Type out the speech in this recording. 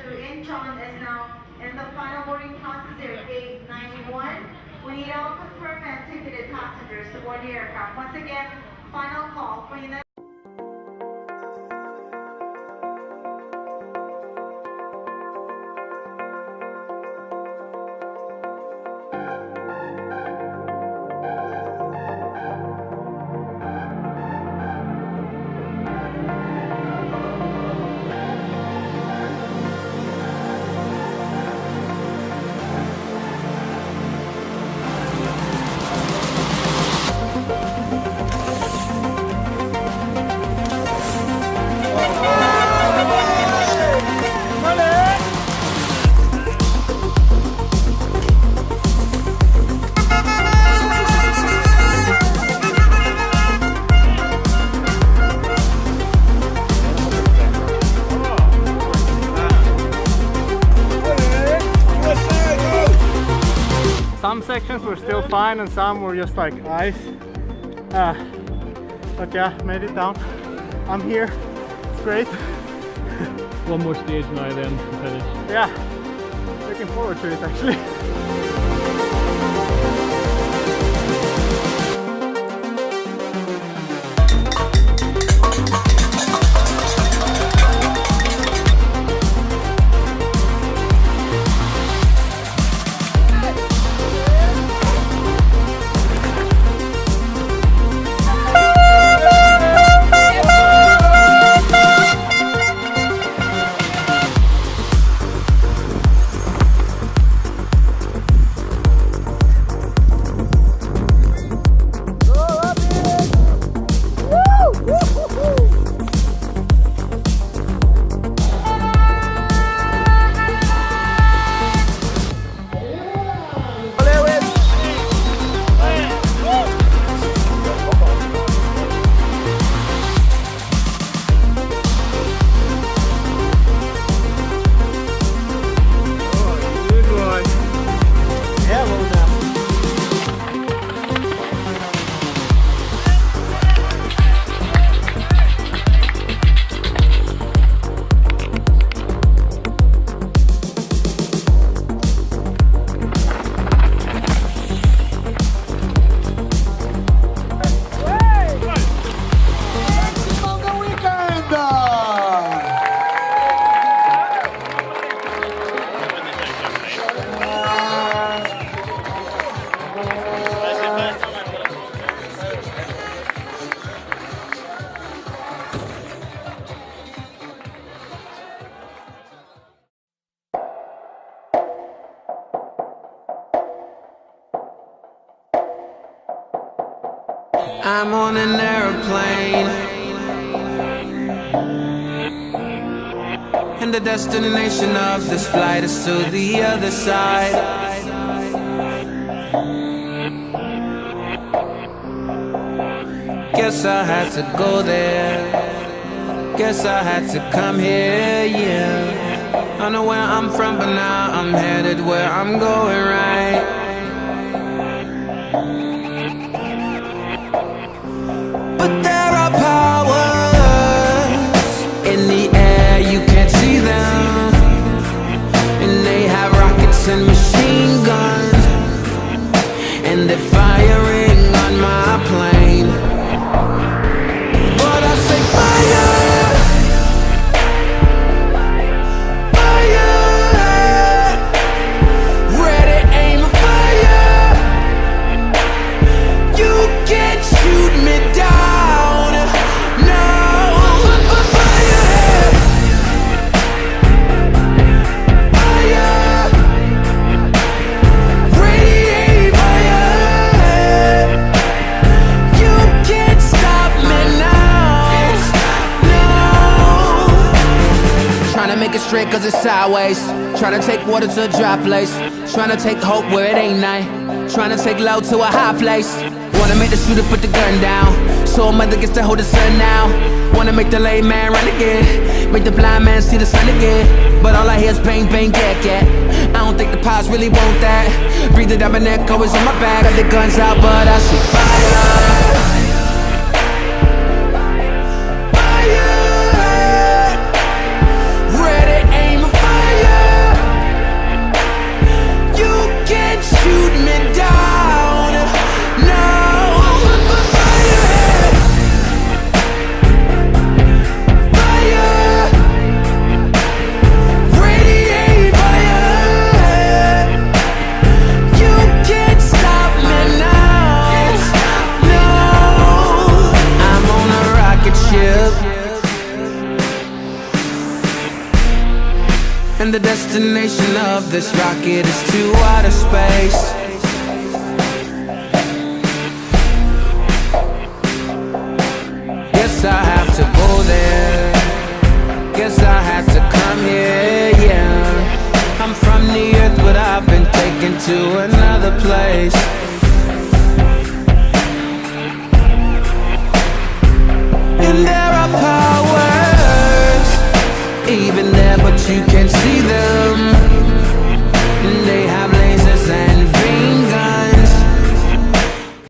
to Incheon is now in the final boarding process. They're gate 91. We need all confirmed and ticketed passengers to board the aircraft. Once again, final call for United. Some sections were still fine and some were just like ice. But yeah, made it down. I'm here. It's great. One more stage now then to finish. Yeah, looking forward to it actually. I'm on an airplane, and the destination of this flight is to the other side. Guess I had to go there, guess I had to come here, yeah. I know where I'm from, but now I'm headed where I'm going, right? But there are powers in the air, you can't see them, and they have rockets and machine guns, and they're firing on my plane. But I say fire, fire, ready, aim, fire. You can't shoot me down, no. Fire, fire, ready, fire. You can't stop me now, no. Tryna make it straight cause it's sideways, tryna take water to a dry place, tryna take hope where it ain't night, tryna take low to a high place. Wanna make the shooter put the gun down, so a mother gets to hold the son now. Wanna make the lame man run again, make the blind man see the sun again. But all I hear is bang, bang, gat, gat. I don't think the pies really want that. Breathe it down my neck, always on my back. Got the guns out, but I shoot fire. Fire, ready, aim, fire. the destination of this rocket is to outer space. Guess I have to go there. Guess I had to come here, yeah. I'm from the earth, but I've been taken to another place. And there are powers even there, but you can't see them.